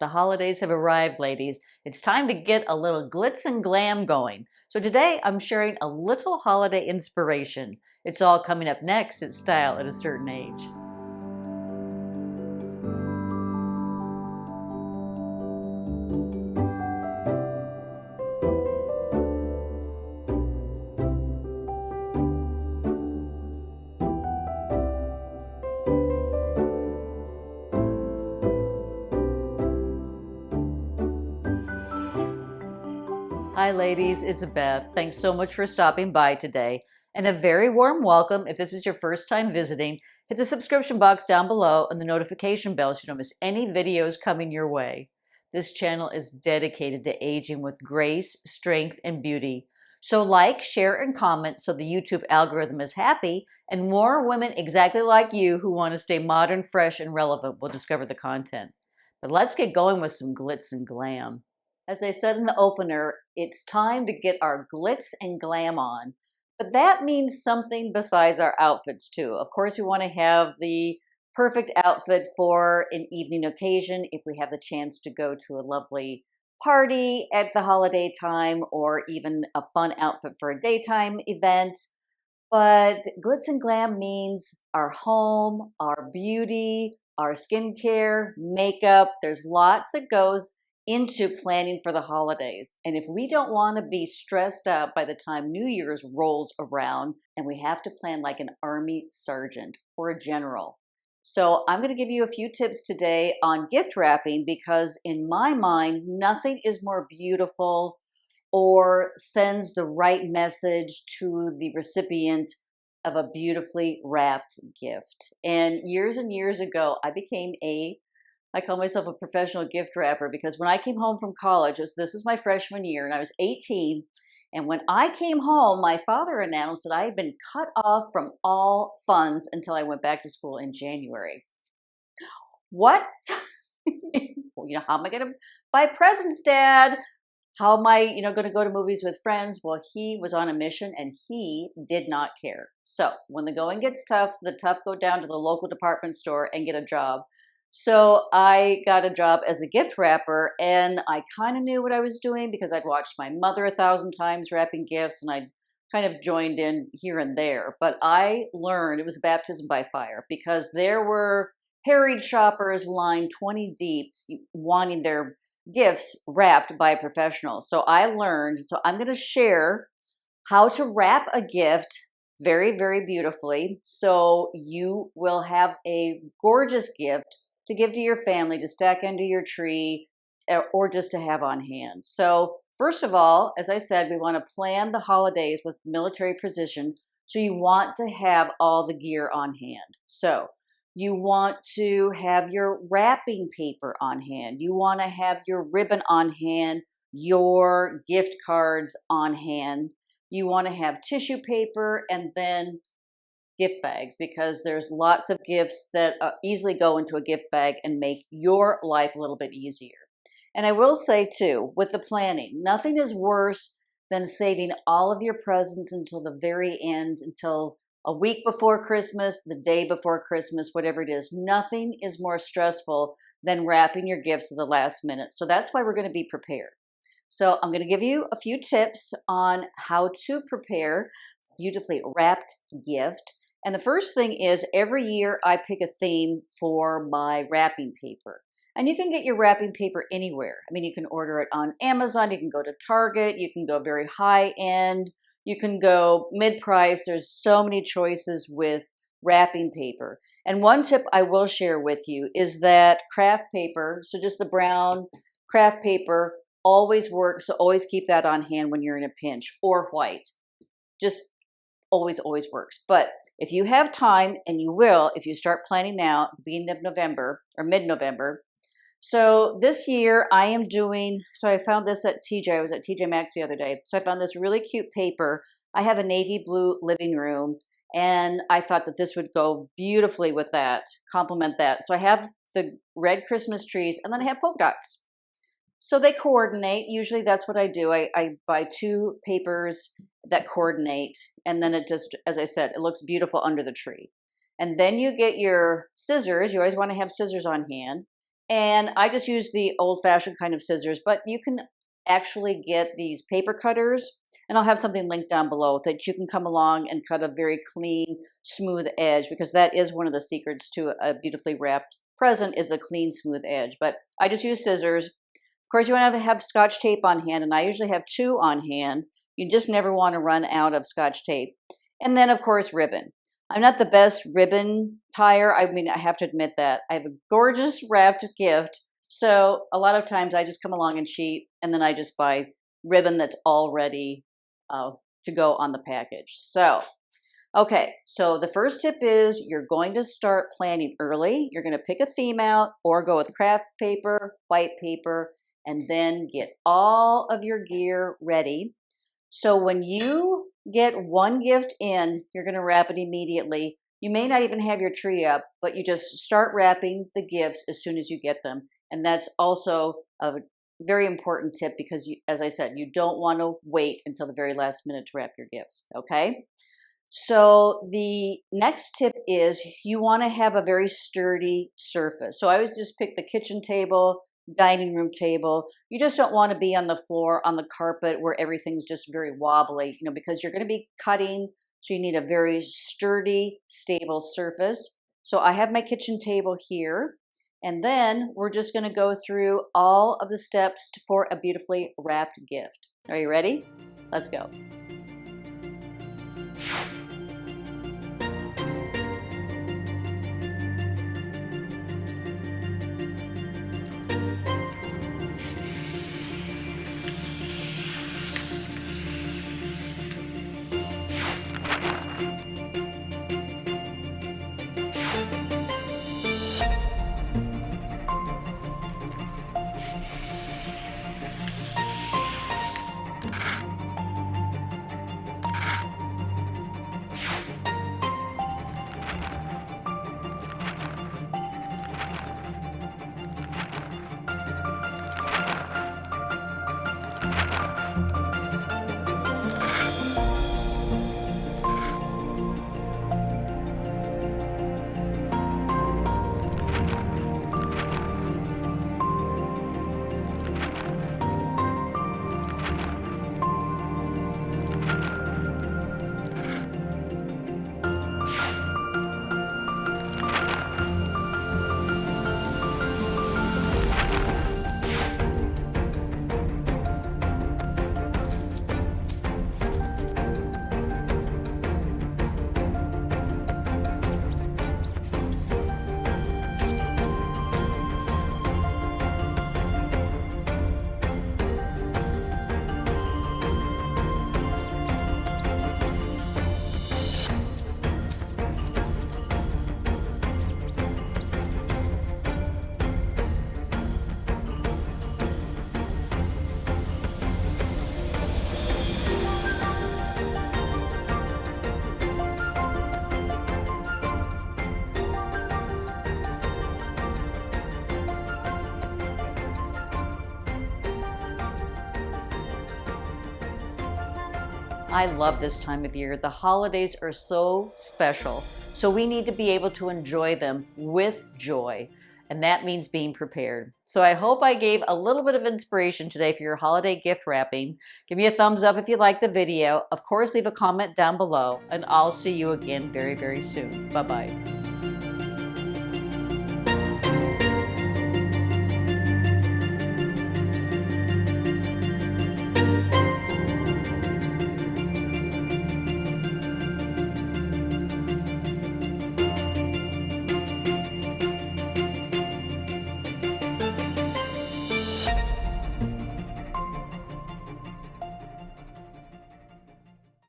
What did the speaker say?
The holidays have arrived, ladies. It's time to get a little glitz and glam going. So today I'm sharing a little holiday inspiration. It's all coming up next at Style at a Certain Age. Hi ladies, it's Beth. Thanks so much for stopping by today. And a very warm welcome if this is your first time visiting. Hit the subscription box down below and the notification bell so you don't miss any videos coming your way. This channel is dedicated to aging with grace, strength, and beauty. So like, share, and comment so the YouTube algorithm is happy and more women exactly like you who want to stay modern, fresh, and relevant will discover the content. But let's get going with some glitz and glam. As I said in the opener, it's time to get our glitz and glam on. But that means something besides our outfits too. Of course, we want to have the perfect outfit for an evening occasion if we have the chance to go to a lovely party at the holiday time or even a fun outfit for a daytime event. But glitz and glam means our home, our beauty, our skincare, makeup. There's lots that goes into planning for the holidays. And if we don't want to be stressed out by the time New Year's rolls around and we have to plan like an army sergeant or a general. So I'm going to give you a few tips today on gift wrapping because in my mind, nothing is more beautiful or sends the right message to the recipient of a beautifully wrapped gift. And years ago, I call myself a professional gift wrapper because when I came home from college, this was my freshman year and I was 18. And when I came home, my father announced that I had been cut off from all funds until I went back to school in January. What? Well, how am I going to buy presents, Dad? How am I, going to go to movies with friends? Well, he was on a mission and he did not care. So when the going gets tough, the tough go down to the local department store and get a job. So I got a job as a gift wrapper and I kind of knew what I was doing because I'd watched my mother 1,000 times wrapping gifts and I'd kind of joined in here and there. But I learned it was baptism by fire because there were harried shoppers lined 20 deep wanting their gifts wrapped by a professional. So I'm going to share how to wrap a gift very, very beautifully so you will have a gorgeous gift to give to your family, to stack under your tree, or just to have on hand. So first of all, as I said, we want to plan the holidays with military precision. So you want to have all the gear on hand. So you want to have your wrapping paper on hand. You want to have your ribbon on hand, your gift cards on hand. You want to have tissue paper and then gift bags because there's lots of gifts that easily go into a gift bag and make your life a little bit easier. And I will say too, with the planning, nothing is worse than saving all of your presents until the very end, until a week before Christmas, the day before Christmas, whatever it is. Nothing is more stressful than wrapping your gifts at the last minute. So that's why we're going to be prepared. So I'm going to give you a few tips on how to prepare a beautifully wrapped gift. And the first thing is every year I pick a theme for my wrapping paper. And you can get your wrapping paper anywhere. I mean, you can order it on Amazon, you can go to Target, you can go very high end, you can go mid-price. There's so many choices with wrapping paper. And one tip I will share with you is that craft paper, so just the brown craft paper, always works. So always keep that on hand when you're in a pinch, or white. Just always works. But if you have time, and you will if you start planning now at the beginning of November or mid-November. So this year I am doing, so I found this at TJ. I was at TJ Maxx the other day. So I found this really cute paper. I have a navy blue living room and I thought that this would go beautifully with that, complement that. So I have the red Christmas trees and then I have polka dots. So they coordinate. Usually that's what I do. I buy two papers that coordinate and then it just, as I said, it looks beautiful under the tree. And then you get your scissors. You always want to have scissors on hand. And I just use the old-fashioned kind of scissors, but you can actually get these paper cutters, and I'll have something linked down below that you can come along and cut a very clean, smooth edge, because that is one of the secrets to a beautifully wrapped present is a clean, smooth edge. But I just use scissors. Of course, you want to have Scotch tape on hand, and I usually have 2 on hand. You just never want to run out of Scotch tape. And then, of course, ribbon. I'm not the best ribbon tire. I mean, I have to admit that. I have a gorgeous wrapped gift, so a lot of times I just come along and cheat, and then I just buy ribbon that's all ready to go on the package. So, okay, so the first tip is you're going to start planning early. You're going to pick a theme out or go with craft paper, white paper, and then get all of your gear ready. So when you get one gift in, you're going to wrap it immediately. You may not even have your tree up, but you just start wrapping the gifts as soon as you get them. And that's also a very important tip because, as I said, you don't want to wait until the very last minute to wrap your gifts, okay? So the next tip is you want to have a very sturdy surface. So I always just pick the kitchen table, dining room table. You just don't want to be on the floor, on the carpet where everything's just very wobbly, because you're going to be cutting. So you need a very sturdy, stable surface. So I have my kitchen table here. And then we're just going to go through all of the steps for a beautifully wrapped gift. Are you ready? Let's go. I love this time of year. The holidays are so special, so we need to be able to enjoy them with joy, and that means being prepared. So I hope I gave a little bit of inspiration today for your holiday gift wrapping. Give me a thumbs up if you like the video. Of course, leave a comment down below, and I'll see you again very, very soon. Bye-bye.